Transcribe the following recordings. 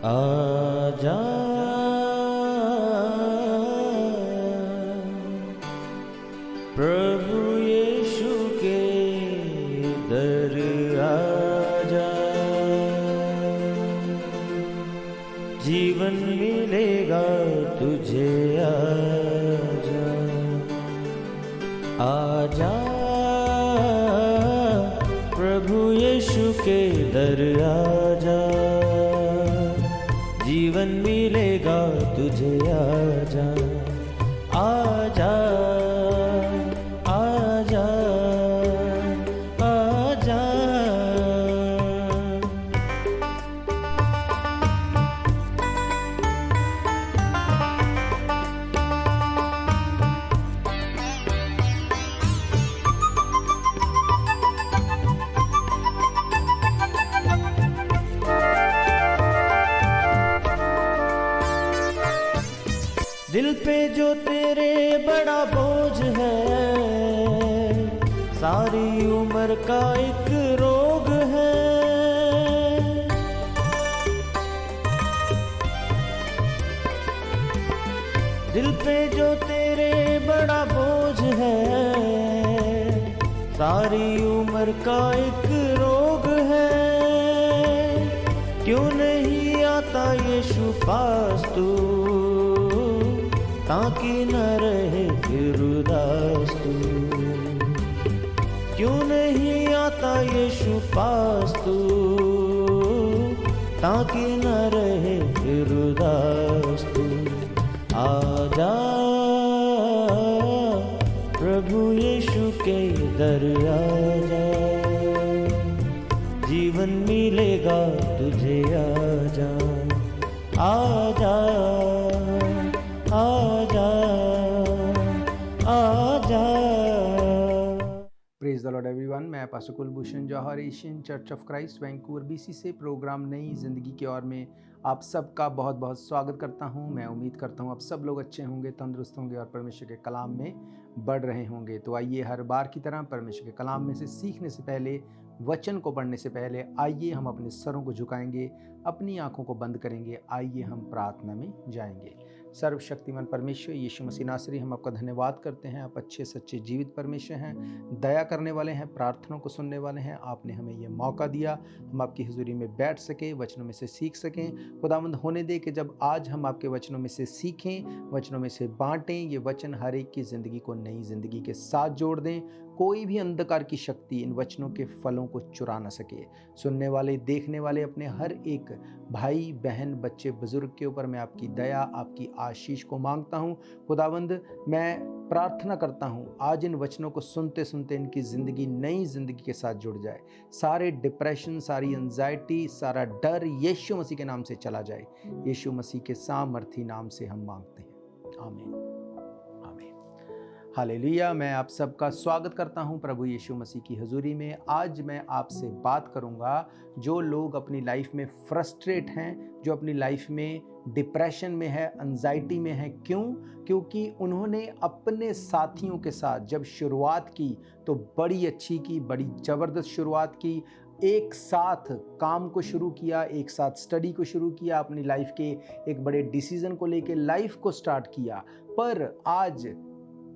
आजा प्रभु यीशु के दर आजा, जीवन मिलेगा तुझे। आजा आजा प्रभु यीशु के दर आजा, जीवन मिलेगा तुझे। आजा आजा आजा आजा। दिल पे जो तेरे बड़ा बोझ है, सारी उम्र का एक रोग है। दिल पे जो तेरे बड़ा बोझ है, सारी उम्र का एक रोग है। क्यों नहीं आता यीशु पास तू, ताकि न रहे फिर उदास तू। क्यों नहीं आता यीशु पास तू, ताकि न रहे फिर उदास तू। आजा प्रभु यीशु के दर आजा, जीवन मिलेगा तुझे। आजा आजा आजा आजा। Praise the lord everyone. मैं pastor Kulbhushan Johar, Asian church of Christ Vancouver BC से प्रोग्राम नई ज़िंदगी की ओर में आप सबका बहुत बहुत स्वागत करता हूं। मैं उम्मीद करता हूं आप सब लोग अच्छे होंगे, तंदुरुस्त होंगे और परमेश्वर के कलाम में बढ़ रहे होंगे। तो आइए हर बार की तरह परमेश्वर के कलाम में से सीखने से पहले, वचन को पढ़ने से पहले आइए हम अपने सरों को झुकाएंगे, अपनी आंखों को बंद करेंगे। आइए हम प्रार्थना में जाएंगे। सर्वशक्तिमान परमेश्वर यीशु मसीह नासरी, हम आपका धन्यवाद करते हैं। आप अच्छे सच्चे जीवित परमेश्वर हैं, दया करने वाले हैं, प्रार्थनाओं को सुनने वाले हैं। आपने हमें ये मौका दिया हम आपकी हुजूरी में बैठ सके, वचनों में से सीख सकें। खुदावंद होने दे कि जब आज हम आपके वचनों में से सीखें, वचनों में से बांटें, ये वचन हर एक की ज़िंदगी को नई ज़िंदगी के साथ जोड़ दें। कोई भी अंधकार की शक्ति इन वचनों के फलों को चुरा न सके। सुनने वाले, देखने वाले, अपने हर एक भाई बहन, बच्चे बुजुर्ग के ऊपर मैं आपकी दया, आपकी आशीष को मांगता हूँ। खुदावंद, मैं प्रार्थना करता हूँ आज इन वचनों को सुनते सुनते इनकी ज़िंदगी नई ज़िंदगी के साथ जुड़ जाए। सारे डिप्रेशन, सारी एंजाइटी, सारा डर यीशु मसीह के नाम से चला जाए। यीशु मसीह के सामर्थी नाम से हम मांगते हैं, आमीन आमीन। हालेलुया। मैं आप सबका स्वागत करता हूं प्रभु यीशु मसीह की हजूरी में। आज मैं आपसे बात करूंगा जो लोग अपनी लाइफ में फ्रस्ट्रेट हैं, जो अपनी लाइफ में डिप्रेशन में है, एंजाइटी में है। क्यों? क्योंकि उन्होंने अपने साथियों के साथ जब शुरुआत की तो बड़ी अच्छी की, बड़ी ज़बरदस्त शुरुआत की। एक साथ काम को शुरू किया, एक साथ स्टडी को शुरू किया, अपनी लाइफ के एक बड़े डिसीजन को लेके लाइफ को स्टार्ट किया। पर आज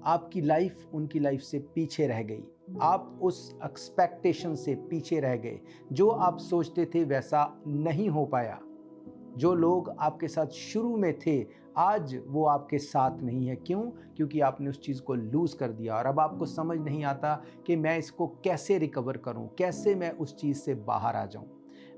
आपकी लाइफ उनकी लाइफ से पीछे रह गई। आप उस एक्सपेक्टेशन से पीछे रह गए। जो आप सोचते थे वैसा नहीं हो पाया। जो लोग आपके साथ शुरू में थे आज वो आपके साथ नहीं है। क्यों? क्योंकि आपने उस चीज़ को लूज़ कर दिया और अब आपको समझ नहीं आता कि मैं इसको कैसे रिकवर करूं, कैसे मैं उस चीज़ से बाहर आ जाऊं।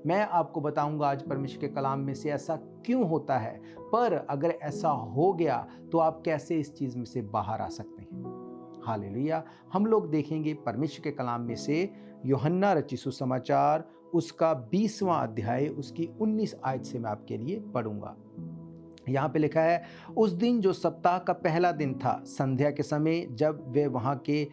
मैं आपको बताऊंगा आज परमेश्वर के कलाम में से ऐसा क्यों होता है, पर अगर ऐसा हो गया तो आप कैसे इस चीज़ में से बाहर आ सकते हैं। हालेलुया। हम लोग देखेंगे परमेश्वर के कलाम में से यूहन्ना रचित सुसमाचार उसका 20वां अध्याय उसकी 19 आयत से मैं आपके लिए पढ़ूंगा। यहाँ पे लिखा है, उस दिन जो सप्ताह का पहला दिन था, संध्या के समय जब वे वहाँ के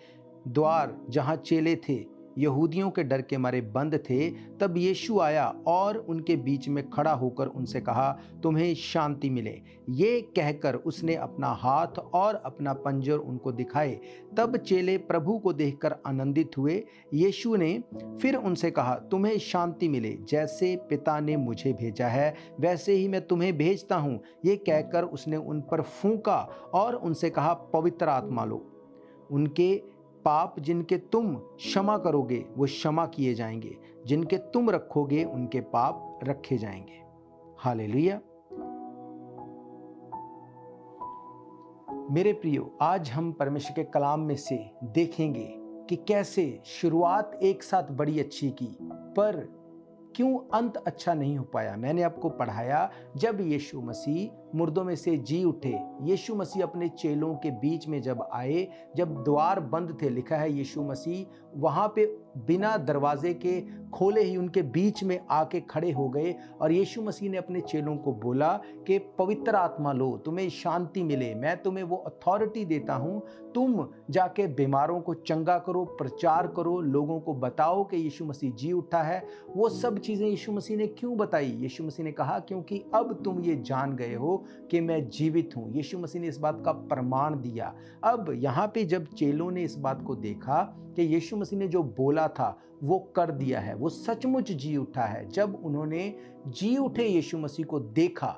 द्वार जहाँ चेले थे यहूदियों के डर के मारे बंद थे, तब यीशु आया और उनके बीच में खड़ा होकर उनसे कहा, तुम्हें शांति मिले। ये कहकर उसने अपना हाथ और अपना पंजर उनको दिखाए। तब चेले प्रभु को देखकर आनंदित हुए। यीशु ने फिर उनसे कहा, तुम्हें शांति मिले। जैसे पिता ने मुझे भेजा है वैसे ही मैं तुम्हें भेजता हूँ। ये कहकर उसने उन पर फूंका और उनसे कहा, पवित्र आत्मा लो। उनके पाप जिनके तुम क्षमा करोगे वो क्षमा किए जाएंगे, जिनके तुम रखोगे उनके पाप रखे जाएंगे। हालेलुया। मेरे प्रियो, आज हम परमेश्वर के कलाम में से देखेंगे कि कैसे शुरुआत एक साथ बड़ी अच्छी की, पर क्यों अंत अच्छा नहीं हो पाया। मैंने आपको पढ़ाया, जब यीशु मसीह मुर्दों में से जी उठे, यीशु मसीह अपने चेलों के बीच में जब आए, जब द्वार बंद थे, लिखा है यीशु मसीह वहाँ पे बिना दरवाजे के खोले ही उनके बीच में आके खड़े हो गए और यीशु मसीह ने अपने चेलों को बोला कि पवित्र आत्मा लो, तुम्हें शांति मिले। मैं तुम्हें वो अथॉरिटी देता हूँ, तुम जाके बीमारों को चंगा करो, प्रचार करो, लोगों को बताओ कि यीशु मसीह जी उठा है। वो सब चीज़ें यीशु मसीह ने क्यों बताई? यीशु मसीह ने कहा, क्योंकि अब तुम ये जान गए हो कि मैं जीवित हूँ। यीशु मसीह ने इस बात का प्रमाण दिया। अब यहाँ पे जब चेलों ने इस बात को देखा कि यीशु मसीह ने जो बोला था वो कर दिया है, वो सचमुच जी उठा है, जब उन्होंने जी उठे यीशु मसीह को देखा,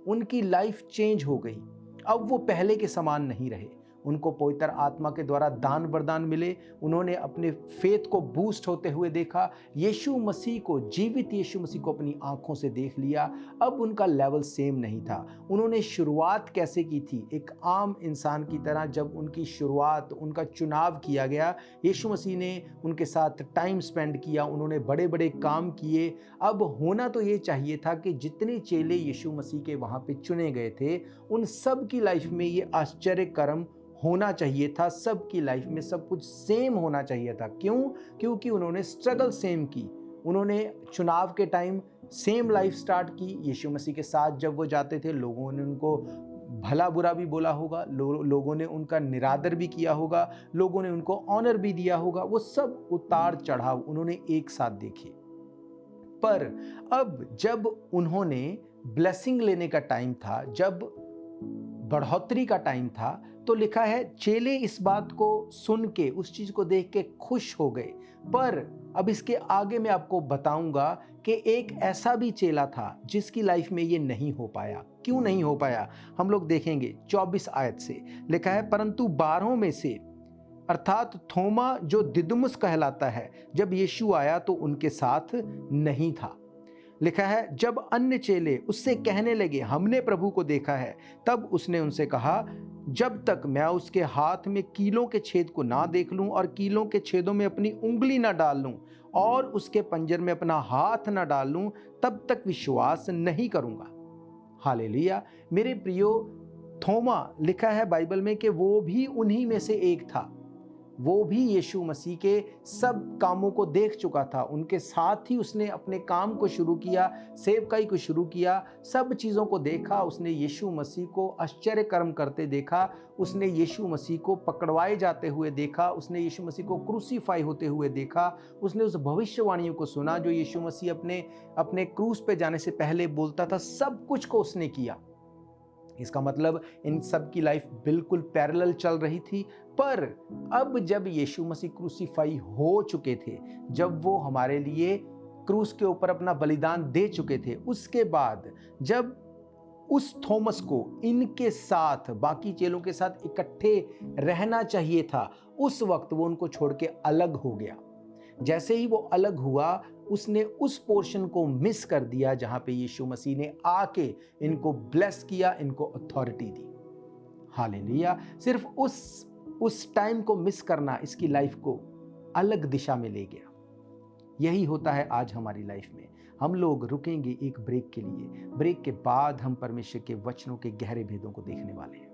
उनकी लाइफ चेंज हो गई। अब वो पहले के समान नहीं रहे। उनको पवित्र आत्मा के द्वारा दान वरदान मिले। उन्होंने अपने फेथ को बूस्ट होते हुए देखा। यीशु मसीह को, जीवित यीशु मसीह को अपनी आंखों से देख लिया। अब उनका लेवल सेम नहीं था। उन्होंने शुरुआत कैसे की थी? एक आम इंसान की तरह। जब उनकी शुरुआत, उनका चुनाव किया गया, यीशु मसीह ने उनके साथ टाइम स्पेंड किया, उन्होंने बड़े बड़े काम किए। अब होना तो ये चाहिए था कि जितने चेले यीशु मसीह के वहाँ पे चुने गए थे, उन सब की लाइफ में ये आश्चर्य कर्म होना चाहिए था। सबकी लाइफ में सब कुछ सेम होना चाहिए था। क्यों? क्योंकि उन्होंने स्ट्रगल सेम की। उन्होंने चुनाव के टाइम सेम लाइफ स्टार्ट की। यीशु मसीह के साथ जब वो जाते थे, लोगों ने उनको भला बुरा भी बोला होगा, लोगों ने उनका निरादर भी किया होगा, लोगों ने उनको ऑनर भी दिया होगा। वो सब उतार चढ़ाव उन्होंने एक साथ देखे। पर अब जब उन्होंने ब्लेसिंग लेने का टाइम था, जब बढ़ोतरी का टाइम था, तो लिखा है चेले इस बात को सुन के, उस चीज को देख के खुश हो गए। पर अब इसके आगे मैं आपको बताऊंगा कि एक ऐसा भी चेला था जिसकी लाइफ में ये नहीं हो पाया। क्यों नहीं हो पाया? हम लोग देखेंगे 24 आयत से। लिखा है, परंतु 12 में से अर्थात थोमा जो दिदुमुस कहलाता है, जब यीशु आया तो उनके साथ नहीं था। लिखा है, जब अन्य चेले उससे कहने लगे हमने प्रभु को देखा है, तब उसने उनसे कहा, जब तक मैं उसके हाथ में कीलों के छेद को ना देख लूं और कीलों के छेदों में अपनी उंगली ना डाल लूं और उसके पंजर में अपना हाथ ना डाल लूं, तब तक विश्वास नहीं करूंगा। हालेलुया। मेरे प्रियो, थोमा, लिखा है बाइबल में कि वो भी उन्हीं में से एक था। वो भी यीशु मसीह के सब कामों को देख चुका था। उनके साथ ही उसने अपने काम को शुरू किया, सेवकाई को शुरू किया, सब चीज़ों को देखा। उसने यीशु मसीह को आश्चर्य कर्म करते देखा, उसने यीशु मसीह को पकड़वाए जाते हुए देखा, उसने यीशु मसीह को क्रूसीफाई होते हुए देखा, उसने उस भविष्यवाणियों को सुना जो यीशु मसीह अपने क्रूस पे जाने से पहले बोलता था। सब कुछ को उसने किया। इसका मतलब इन सब की लाइफ बिल्कुल पैरेलल चल रही थी। पर अब जब यीशु मसीह क्रूसीफाई हो चुके थे, जब वो हमारे लिए क्रूस के ऊपर अपना बलिदान दे चुके थे, उसके बाद जब उस थॉमस को इनके साथ, बाकी चेलों के साथ इकट्ठे रहना चाहिए था, उस वक्त वो उनको छोड़ के अलग हो गया। जैसे ही वो अलग हुआ, उसने उस पोर्शन को मिस कर दिया जहां पे यीशु मसीह ने आके इनको ब्लेस किया, इनको अथॉरिटी दी। हालेलुया। सिर्फ उस टाइम को मिस करना इसकी लाइफ को अलग दिशा में ले गया। यही होता है आज हमारी लाइफ में। हम लोग रुकेंगे एक ब्रेक के लिए। ब्रेक के बाद हम परमेश्वर के वचनों के गहरे भेदों को देखने वाले हैं।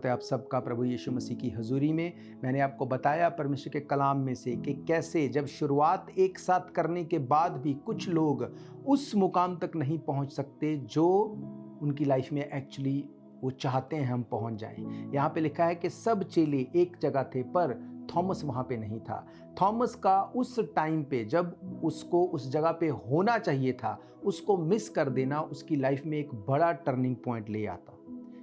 स्वागत है आप सबका प्रभु यीशु मसीह की हजूरी में। मैंने आपको बताया परमेश्वर के कलाम में से कि कैसे जब शुरुआत एक साथ करने के बाद भी कुछ लोग उस मुकाम तक नहीं पहुंच सकते जो उनकी लाइफ में एक्चुअली वो चाहते हैं हम पहुंच जाएं। यहाँ पे लिखा है कि सब चेले एक जगह थे पर थॉमस वहाँ पे नहीं था। थॉमस का उस टाइम पे जब उसको उस जगह पे होना चाहिए था, उसको मिस कर देना उसकी लाइफ में एक बड़ा टर्निंग पॉइंट ले आता।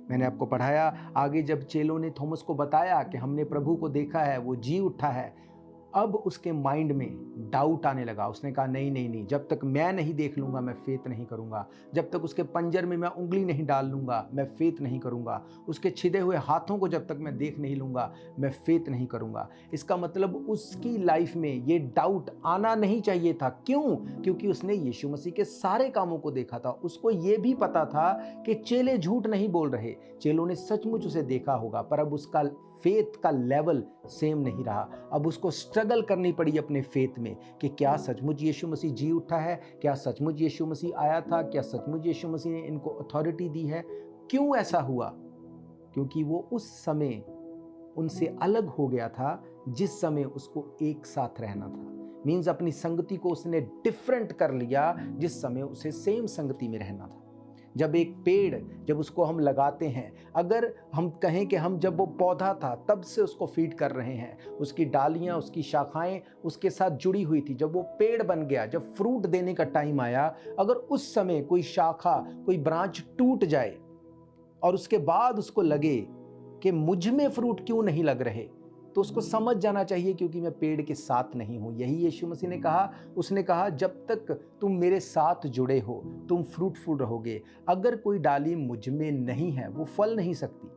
मैंने आपको पढ़ाया आगे, जब चेलों ने थॉमस को बताया कि हमने प्रभु को देखा है, वो जी उठा है, अब उसके माइंड में डाउट आने लगा। उसने कहा नहीं नहीं नहीं, जब तक मैं नहीं देख लूँगा मैं फेथ नहीं करूँगा, जब तक उसके पंजर में मैं उंगली नहीं डाल लूँगा मैं फेथ नहीं करूँगा, उसके छिदे हुए हाथों को जब तक मैं देख नहीं लूँगा मैं फेथ नहीं करूँगा। इसका मतलब उसकी लाइफ में ये डाउट आना नहीं चाहिए था। क्यों? क्योंकि उसने यीशु मसीह के सारे कामों को देखा था। उसको ये भी पता था कि चेले झूठ नहीं बोल रहे, चेलों ने सचमुच उसे देखा होगा, पर अब उसका फेथ का लेवल सेम नहीं रहा। अब उसको स्ट्रगल करनी पड़ी अपने फेथ में कि क्या सचमुच यीशु मसीह जी उठा है, क्या सचमुच यीशु मसीह आया था, क्या सचमुच यीशु मसीह ने इनको अथॉरिटी दी है। क्यों ऐसा हुआ? क्योंकि वो उस समय उनसे अलग हो गया था जिस समय उसको एक साथ रहना था। मीन्स अपनी संगति को उसने डिफरेंट कर लिया जिस समय उसे सेम संगति में रहना था। जब एक पेड़ जब उसको हम लगाते हैं, अगर हम कहें कि हम जब वो पौधा था तब से उसको फीड कर रहे हैं, उसकी डालियां उसकी शाखाएं उसके साथ जुड़ी हुई थी, जब वो पेड़ बन गया, जब फ्रूट देने का टाइम आया, अगर उस समय कोई शाखा कोई ब्रांच टूट जाए और उसके बाद उसको लगे कि मुझ में फ्रूट क्यों नहीं लग रहे, तो उसको समझ जाना चाहिए क्योंकि मैं पेड़ के साथ नहीं हूं। यही यीशु मसीह ने कहा। उसने कहा जब तक तुम मेरे साथ जुड़े हो तुम फ्रूटफुल रहोगे। अगर कोई डाली मुझ में नहीं है वो फल नहीं सकती।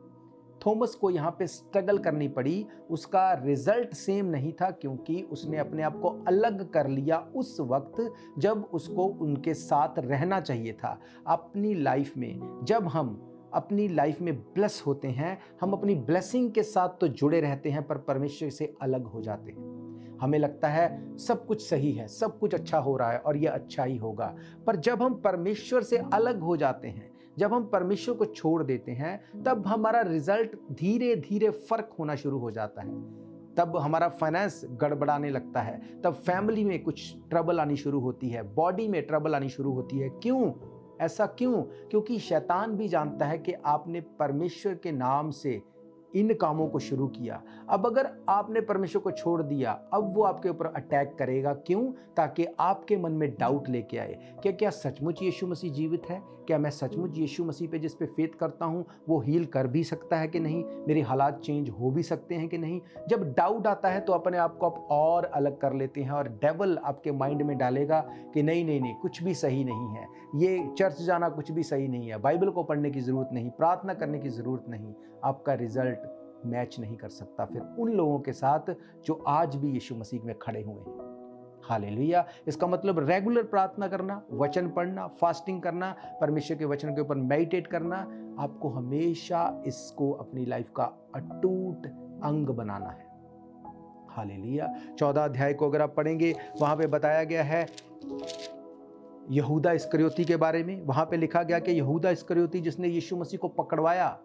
थॉमस को यहाँ पे स्ट्रगल करनी पड़ी, उसका रिजल्ट सेम नहीं था क्योंकि उसने अपने आप को अलग कर लिया उस वक्त जब उसको उनके साथ रहना चाहिए था। अपनी लाइफ में जब हम अपनी लाइफ में ब्लेस होते हैं, हम अपनी ब्लेसिंग के साथ तो जुड़े रहते हैं पर परमेश्वर से अलग हो जाते हैं। हमें लगता है सब कुछ सही है, सब कुछ अच्छा हो रहा है और ये अच्छा ही होगा, पर जब हम परमेश्वर से अलग हो जाते हैं, जब हम परमेश्वर को छोड़ देते हैं, तब हमारा रिजल्ट धीरे धीरे फर्क होना शुरू हो जाता है। तब हमारा फाइनेंस गड़बड़ाने लगता है, तब फैमिली में कुछ ट्रबल आनी शुरू होती है, बॉडी में ट्रबल आनी शुरू होती है। क्यों? ऐसा क्यों? क्योंकि शैतान भी जानता है कि आपने परमेश्वर के नाम से इन कामों को शुरू किया। अब अगर आपने परमेश्वर को छोड़ दिया, अब वो आपके ऊपर अटैक करेगा। क्यों? ताकि आपके मन में डाउट लेके आए कि क्या सचमुच यीशु मसीह जीवित है, क्या मैं सचमुच यीशु मसीह पे जिस पे फेथ करता हूँ वो हील कर भी सकता है कि नहीं, मेरे हालात चेंज हो भी सकते हैं कि नहीं। जब डाउट आता है तो अपने आप को आप और अलग कर लेते हैं और डेविल आपके माइंड में डालेगा कि नहीं नहीं नहीं, कुछ भी सही नहीं है, ये चर्च जाना कुछ भी सही नहीं है, बाइबल को पढ़ने की ज़रूरत नहीं, प्रार्थना करने की ज़रूरत नहीं। आपका रिजल्ट मैच नहीं कर सकता फिर उन लोगों के साथ जो आज भी यीशु मसीह में खड़े हुए हैं। हालेलुया। इसका मतलब रेगुलर प्रार्थना करना, वचन पढ़ना, फास्टिंग करना, परमेश्वर के वचन के ऊपर मेडिटेट करना, आपको हमेशा इसको अपनी लाइफ का अटूट अंग बनाना है। हालेलुया। 14 अध्याय को अगर आप पढ़ेंगे, वहां पे बताया गया है यहूदा इस्करियोती के बारे में। वहां पे लिखा गया कि यहूदा इस्करियोती जिसने यीशु मसीह को पकड़वाया,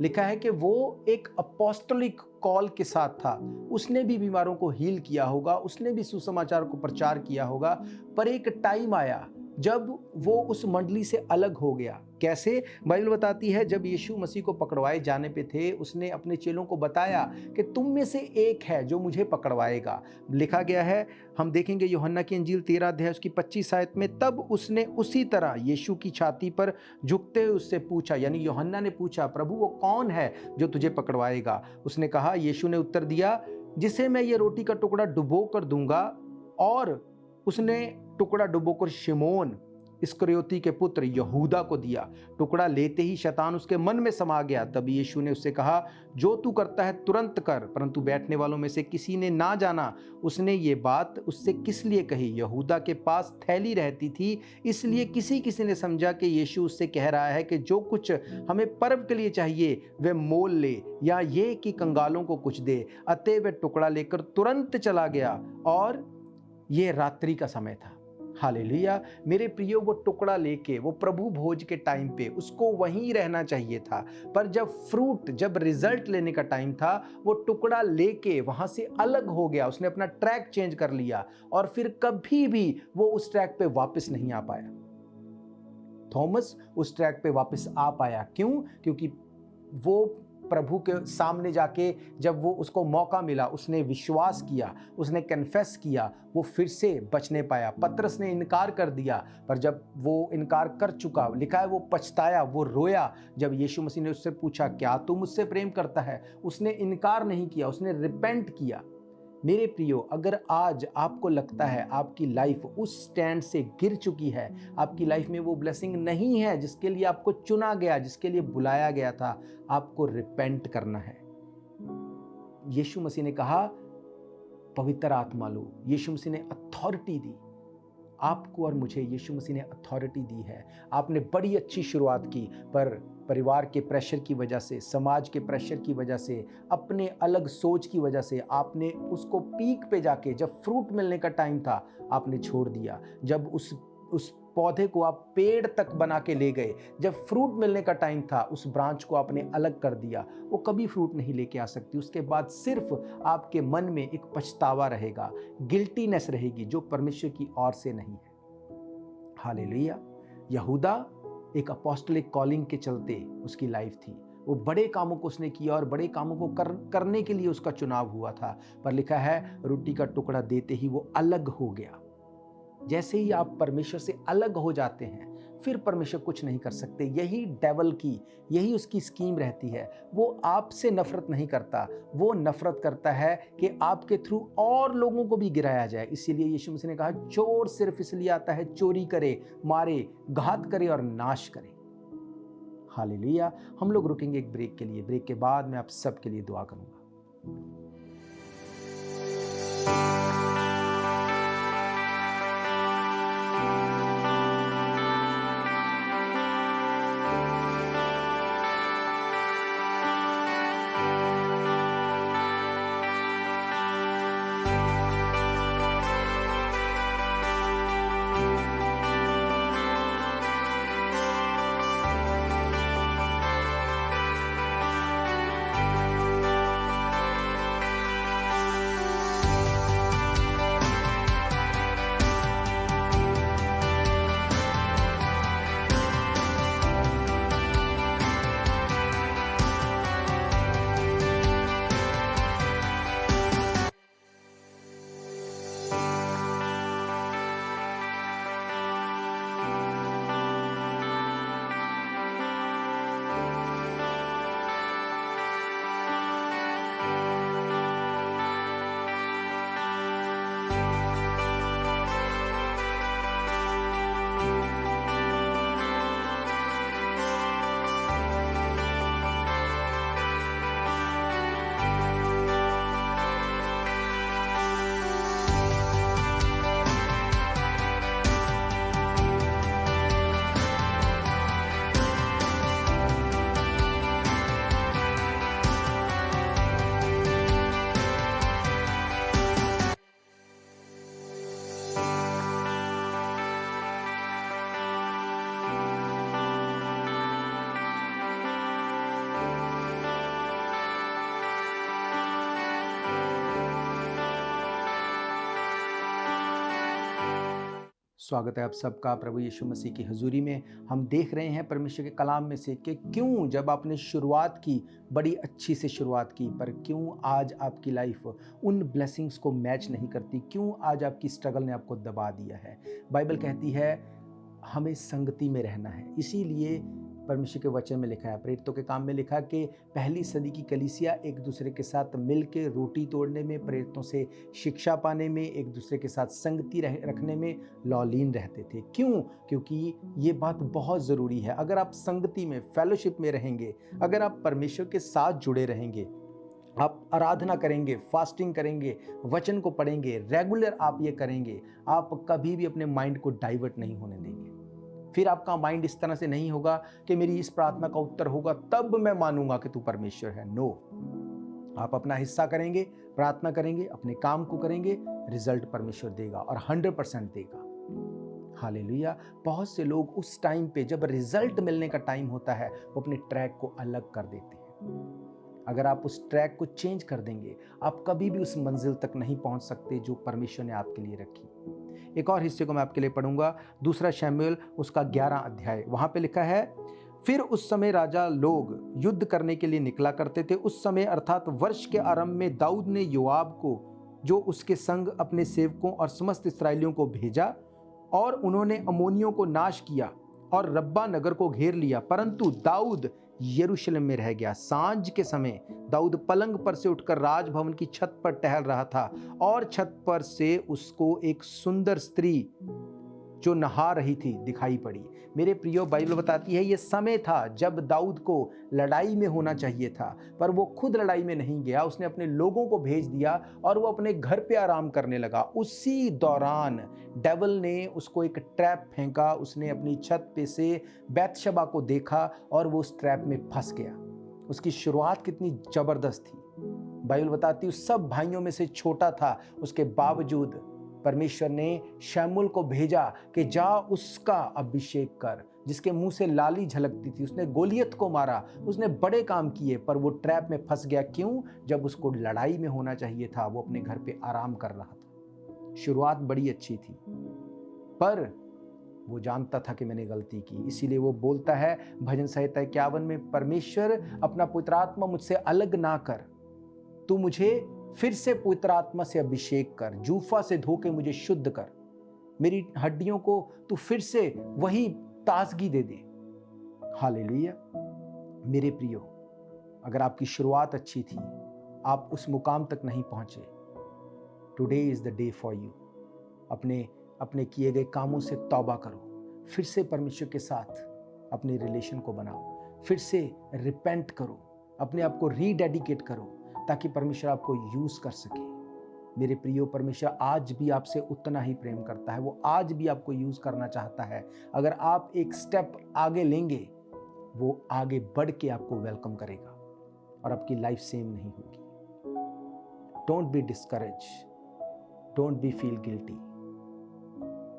लिखा है कि वो एक अपोस्टोलिक कॉल के साथ था। उसने भी बीमारों को हील किया होगा, उसने भी सुसमाचार को प्रचार किया होगा, पर एक टाइम आया जब वो उस मंडली से अलग हो गया। कैसे? बाइबल बताती है जब यीशु मसीह को पकड़वाए जाने पे थे, उसने अपने चेलों को बताया कि तुम में से एक है जो मुझे पकड़वाएगा। लिखा गया है, हम देखेंगे यूहन्ना की इंजील 13 अध्याय उसकी 25 आयत में, तब उसने उसी तरह यीशु की छाती पर झुकते हुए उससे पूछा, यानी यूहन्ना ने पूछा, प्रभु वो कौन है जो तुझे पकड़वाएगा? उसने कहा, यीशु ने उत्तर दिया, जिसे मैं ये रोटी का टुकड़ा डुबो कर दूंगा। और उसने टुकड़ा डुबोकर शिमोन इस्करियोती के पुत्र यहूदा को दिया। टुकड़ा लेते ही शैतान उसके मन में समा गया। तब यीशु ने उससे कहा, जो तू करता है तुरंत कर। परंतु बैठने वालों में से किसी ने ना जाना उसने ये बात उससे किस लिए कही। यहूदा के पास थैली रहती थी, इसलिए किसी ने समझा कि यीशु उससे कह रहा है कि जो कुछ हमें पर्व के लिए चाहिए वे मोल ले, या ये कि कंगालों को कुछ दे। अतः वह टुकड़ा लेकर तुरंत चला गया और ये रात्रि का समय था। हालेलुया। मेरे प्रियो, वो टुकड़ा लेके वो प्रभु भोज के टाइम पे उसको वहीं रहना चाहिए था, पर जब रिजल्ट लेने का टाइम था, वो टुकड़ा लेके वहां से अलग हो गया, उसने अपना ट्रैक चेंज कर लिया और फिर कभी भी वो उस ट्रैक पे वापस नहीं आ पाया। थॉमस उस ट्रैक पे वापस आ पाया, क्यों? क्योंकि वो प्रभु के सामने जाके जब वो उसको मौका मिला, उसने विश्वास किया, उसने कन्फेस किया, वो फिर से बचने पाया। पतरस ने इनकार कर दिया, पर जब वो इनकार कर चुका, लिखा है वो पछताया, वो रोया। जब यीशु मसीह ने उससे पूछा, क्या तू मुझसे प्रेम करता है? उसने इनकार नहीं किया, उसने रिपेंट किया। मेरे प्रियो, अगर आज आपको लगता है आपकी लाइफ उस स्टैंड से गिर चुकी है, आपकी लाइफ में वो ब्लेसिंग नहीं है जिसके लिए आपको चुना गया, जिसके लिए बुलाया गया था, आपको रिपेंट करना है। यीशु मसीह ने कहा, पवित्र आत्मा लो। यीशु मसीह ने अथॉरिटी दी आपको और मुझे, यीशु मसीह ने अथॉरिटी दी है। आपने बड़ी अच्छी शुरुआत की, पर परिवार के प्रेशर की वजह से, समाज के प्रेशर की वजह से, अपने अलग सोच की वजह से आपने उसको पीक पे जाके, जब फ्रूट मिलने का टाइम था, आपने छोड़ दिया। जब उस पौधे को आप पेड़ तक बना के ले गए, जब फ्रूट मिलने का टाइम था, उस ब्रांच को आपने अलग कर दिया। वो कभी फ्रूट नहीं लेके आ सकती। उसके बाद सिर्फ आपके मन में एक पछतावा रहेगा, गिल्टीनेस रहेगी, जो परमेश्वर की ओर से नहीं है। हालेलुया। यहूदा एक अपोस्टलिक कॉलिंग के चलते उसकी लाइफ थी, वो बड़े कामों को उसने किया और बड़े कामों को करने के लिए उसका चुनाव हुआ था, पर लिखा है रोटी का टुकड़ा देते ही वो अलग हो गया। जैसे ही आप परमेश्वर से अलग हो जाते हैं, फिर परमेश्वर कुछ नहीं कर सकते। यही डेविल की, यही उसकी स्कीम रहती है। वो आपसे नफरत नहीं करता, वो नफरत करता है कि आपके थ्रू और लोगों को भी गिराया जाए। इसीलिए यीशु मसीह ने कहा, चोर सिर्फ इसलिए आता है चोरी करे, मारे, घात करे और नाश करे। हालेलुया। हम लोग रुकेंगे एक ब्रेक के लिए। ब्रेक के बाद मैं आप सबके लिए दुआ करूंगा। स्वागत है आप सबका प्रभु यीशु मसीह की हजूरी में। हम देख रहे हैं परमेश्वर के कलाम में से कि क्यों जब आपने शुरुआत की, बड़ी अच्छी से शुरुआत की, पर क्यों आज आपकी लाइफ उन ब्लेसिंग्स को मैच नहीं करती, क्यों आज आपकी स्ट्रगल ने आपको दबा दिया है। बाइबल कहती है हमें संगति में रहना है। इसीलिए परमेश्वर के वचन में लिखा है, प्रेरितों के काम में लिखा कि पहली सदी की कलीसिया एक दूसरे के साथ मिलके रोटी तोड़ने में, प्रेरितों से शिक्षा पाने में, एक दूसरे के साथ संगति रखने में लौलीन रहते थे। क्यों? क्योंकि ये बात बहुत ज़रूरी है। अगर आप संगति में, फेलोशिप में रहेंगे, अगर आप परमेश्वर के साथ जुड़े रहेंगे, आप आराधना करेंगे, फास्टिंग करेंगे, वचन को पढ़ेंगे, रेगुलर आप ये करेंगे, आप कभी भी अपने माइंड को डाइवर्ट नहीं होने देंगे। फिर आपका माइंड इस तरह से नहीं होगा कि मेरी इस प्रार्थना का उत्तर होगा तब मैं मानूंगा कि तू परमेश्वर है। नो, आप अपना हिस्सा करेंगे, प्रार्थना करेंगे, अपने काम को करेंगे, रिजल्ट परमेश्वर देगा और 100% देगा। हालेलुया। बहुत से लोग उस टाइम पे जब रिजल्ट मिलने का टाइम होता है वो अपने ट्रैक को अलग कर देते हैं। अगर आप उस ट्रैक को चेंज कर देंगे, आप कभी भी उस मंजिल तक नहीं पहुंच सकते जो परमेश्वर ने आपके लिए रखी। एक और हिस्से को मैं आपके लिए पढ़ूंगा, दूसरा शमूएल उसका 11 अध्याय। वहां पे लिखा है, फिर उस समय राजा लोग युद्ध करने के लिए निकला करते थे। उस समय अर्थात वर्ष के आरंभ में दाऊद ने योआब को, जो उसके संग अपने सेवकों और समस्त इस्राएलियों को भेजा, और उन्होंने अम्मोनियों को नाश किया और रब्बा नगर को घेर लिया। परंतु दाऊद यरूशलेम में रह गया। सांझ के समय दाऊद पलंग पर से उठकर राजभवन की छत पर टहल रहा था, और छत पर से उसको एक सुंदर स्त्री जो नहा रही थी दिखाई पड़ी। मेरे प्रियो, बाइबल बताती है ये समय था जब दाऊद को लड़ाई में होना चाहिए था, पर वो खुद लड़ाई में नहीं गया। उसने अपने लोगों को भेज दिया और वो अपने घर पे आराम करने लगा। उसी दौरान डेविल ने उसको एक ट्रैप फेंका। उसने अपनी छत पे से बैतशबा को देखा और वो उस ट्रैप में फंस गया। उसकी शुरुआत कितनी जबरदस्त थी। बाइबल बताती है सब भाइयों में से छोटा था, उसके बावजूद परमेश्वर ने शमूएल को भेजा कि जा उसका अभिषेक कर। जिसके मुंह से लाली झलकती थी, उसने गोलियत को मारा, उसने बड़े काम किए, पर वो ट्रैप में फंस गया। क्यों? जब उसको लड़ाई में होना चाहिए था, वो अपने घर पे आराम कर रहा था। शुरुआत बड़ी अच्छी थी, पर वो जानता था कि मैंने गलती की। इसीलिए वो बोलता है भजन संहिता 51 में, परमेश्वर अपना पवित्र आत्मा मुझसे अलग ना कर, तू मुझे फिर से पवित्र आत्मा से अभिषेक कर, जूफा से धो के मुझे शुद्ध कर, मेरी हड्डियों को तू फिर से वही ताजगी दे दे। हालेलुया। मेरे प्रियो, अगर आपकी शुरुआत अच्छी थी, आप उस मुकाम तक नहीं पहुंचे, today is the day for you. अपने किए गए कामों से तौबा करो, फिर से परमेश्वर के साथ अपने रिलेशन को बनाओ, फिर से रिपेंट करो, अपने आप को रीडेडिकेट करो, ताकि परमेश्वर आपको यूज कर सके। मेरे प्रियो, परमेश्वर आज भी आपसे उतना ही प्रेम करता है। वो आज भी आपको यूज करना चाहता है। अगर आप एक स्टेप आगे लेंगे, वो आगे बढ़ के आपको वेलकम करेगा और आपकी लाइफ सेम नहीं होगी। Don't be discourage, don't be feel guilty.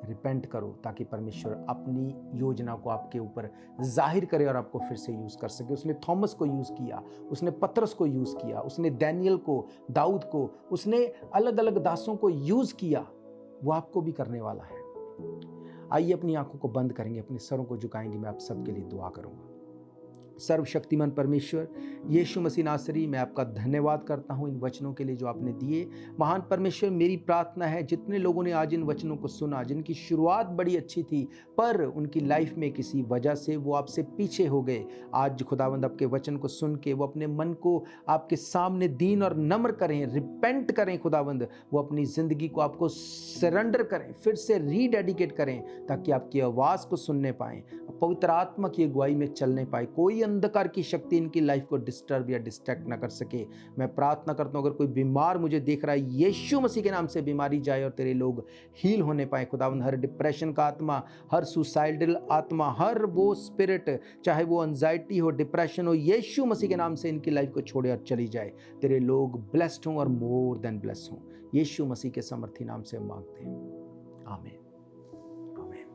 Repent करो ताकि परमेश्वर अपनी योजना को आपके ऊपर जाहिर करे और आपको फिर से यूज कर सके। उसने थॉमस को यूज किया, उसने पतरस को यूज किया, उसने डैनियल को, दाऊद को, उसने अलग अलग दासों को यूज किया। वो आपको भी करने वाला है। आइए अपनी आंखों को बंद करेंगे, अपने सरों को झुकाएंगे। मैं आप सबके लिए दुआ करूंगा। सर्वशक्तिमान परमेश्वर यीशु मसीह नासरी, मैं आपका धन्यवाद करता हूं इन वचनों के लिए जो आपने दिए। महान परमेश्वर, मेरी प्रार्थना है जितने लोगों ने आज इन वचनों को सुना, जिनकी शुरुआत बड़ी अच्छी थी पर उनकी लाइफ में किसी वजह से वो आपसे पीछे हो गए, आज खुदावंद आपके वचन को सुन के वो अपने मन को आपके सामने दीन और नम्र करें, रिपेंट करें खुदावंद। वो अपनी ज़िंदगी को आपको सरेंडर करें, फिर से रीडेडिकेट करें, ताकि आपकी आवाज़ को सुनने पाएँ, पवित्र आत्मा की अगुवाई में चलने पाए। कोई अंधकार की शक्ति इनकी लाइफ को डिस्टर्ब या डिस्ट्रैक्ट ना कर सके। मैं प्रार्थना करता हूँ अगर कोई बीमार मुझे देख रहा है, यीशु मसीह के नाम से बीमारी जाए और तेरे लोग हील होने पाए खुदावंद। हर डिप्रेशन का आत्मा, हर सुसाइडल आत्मा, हर वो स्पिरिट, चाहे वो एंजाइटी हो, डिप्रेशन हो, यीशु मसीह के नाम से इनकी लाइफ को छोड़े और चली जाए। तेरे लोग ब्लेस्ड हों और मोर देन ब्लेस्ड हों। यीशु मसीह के समर्थी नाम से मांगते हैं, आमीन, आमीन,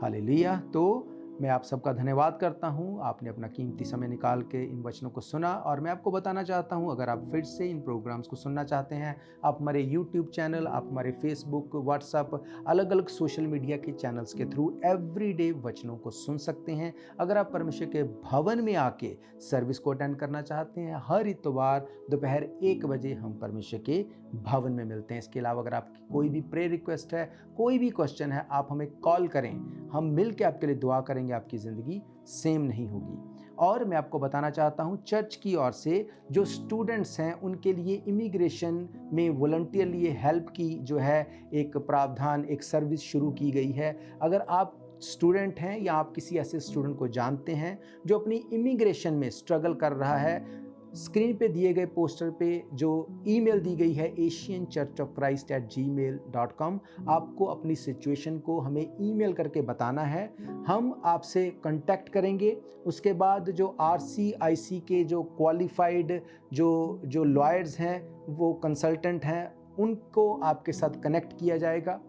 हालेलुया। तो मैं आप सबका धन्यवाद करता हूं, आपने अपना कीमती समय निकाल के इन वचनों को सुना। और मैं आपको बताना चाहता हूं, अगर आप फिर से इन प्रोग्राम्स को सुनना चाहते हैं, आप हमारे यूट्यूब चैनल, आप हमारे फेसबुक, व्हाट्सएप, अलग अलग सोशल मीडिया के चैनल्स के थ्रू एवरीडे वचनों को सुन सकते हैं। अगर आप परमेश्वर के भवन में आके सर्विस को अटेंड करना चाहते हैं, हर इतवार दोपहर 1 बजे हम परमेश्वर के भवन में मिलते हैं। इसके अलावा अगर आपकी कोई भी प्रेयर रिक्वेस्ट है, कोई भी क्वेश्चन है, आप हमें कॉल करें, हम मिल के आपके लिए दुआ करेंगे, आपकी ज़िंदगी सेम नहीं होगी। और मैं आपको बताना चाहता हूं, चर्च की ओर से जो स्टूडेंट्स हैं उनके लिए इमिग्रेशन में वॉलंटियर लिए हेल्प की जो है एक प्रावधान, एक सर्विस शुरू की गई है। अगर आप स्टूडेंट हैं या आप किसी ऐसे स्टूडेंट को जानते हैं जो अपनी इमिग्रेशन में स्ट्रगल कर रहा है, स्क्रीन पे दिए गए पोस्टर पे जो ईमेल दी गई है asianchurchofchrist@gmail.com, आपको अपनी सिचुएशन को हमें ईमेल करके बताना है। हम आपसे कांटेक्ट करेंगे। उसके बाद जो RCIC के जो क्वालिफाइड जो लॉयर्स हैं, वो कंसल्टेंट हैं, उनको आपके साथ कनेक्ट किया जाएगा।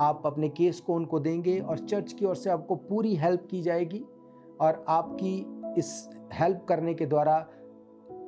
आप अपने केस को उनको देंगे और चर्च की ओर से आपको पूरी हेल्प की जाएगी और आपकी इस हेल्प करने के द्वारा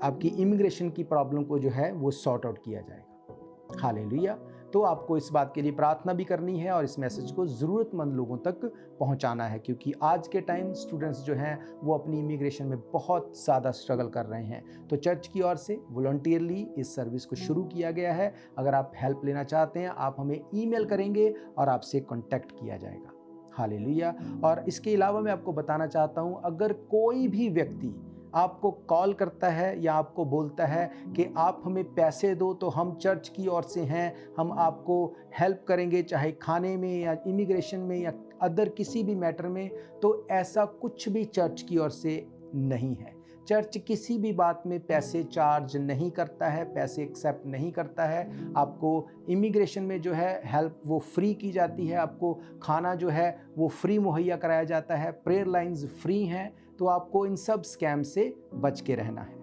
आपकी इमिग्रेशन की प्रॉब्लम को जो है वो सॉर्ट आउट किया जाएगा। हालेलुया। तो आपको इस बात के लिए प्रार्थना भी करनी है और इस मैसेज को ज़रूरतमंद लोगों तक पहुंचाना है, क्योंकि आज के टाइम स्टूडेंट्स जो हैं वो अपनी इमिग्रेशन में बहुत ज़्यादा स्ट्रगल कर रहे हैं। तो चर्च की ओर से वॉलंटियरली इस सर्विस को शुरू किया गया है। अगर आप हेल्प लेना चाहते हैं आप हमें ईमेल करेंगे और आपसे कॉन्टैक्ट किया जाएगा। हालेलुया। और इसके अलावा मैं आपको बताना चाहता हूँ, अगर कोई भी व्यक्ति आपको कॉल करता है या आपको बोलता है कि आप हमें पैसे दो तो हम चर्च की ओर से हैं, हम आपको हेल्प करेंगे चाहे खाने में या इमिग्रेशन में या अदर किसी भी मैटर में, तो ऐसा कुछ भी चर्च की ओर से नहीं है। चर्च किसी भी बात में पैसे चार्ज नहीं करता है, पैसे एक्सेप्ट नहीं करता है। आपको इमिग्रेशन में जो है हेल्प वो फ्री की जाती है, आपको खाना जो है वो फ्री मुहैया कराया जाता है, प्रेयर लाइंस फ्री हैं। तो आपको इन सब स्कैम से बच के रहना है।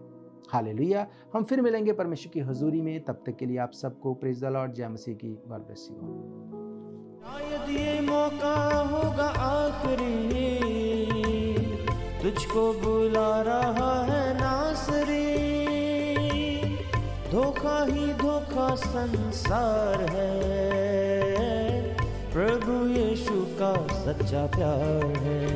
हालेलुया। हम फिर मिलेंगे परमेश्वर की हुजूरी में, तब तक के लिए आप सबको प्रेज द लॉर्ड, जय मसीह की, गॉड ब्लेस यू। शायद ये मौका होगा आखिरी, तुझको बुला रहा है नासरी। धोखा ही धोखा संसार है, प्रभु यीशु का सच्चा प्यार है।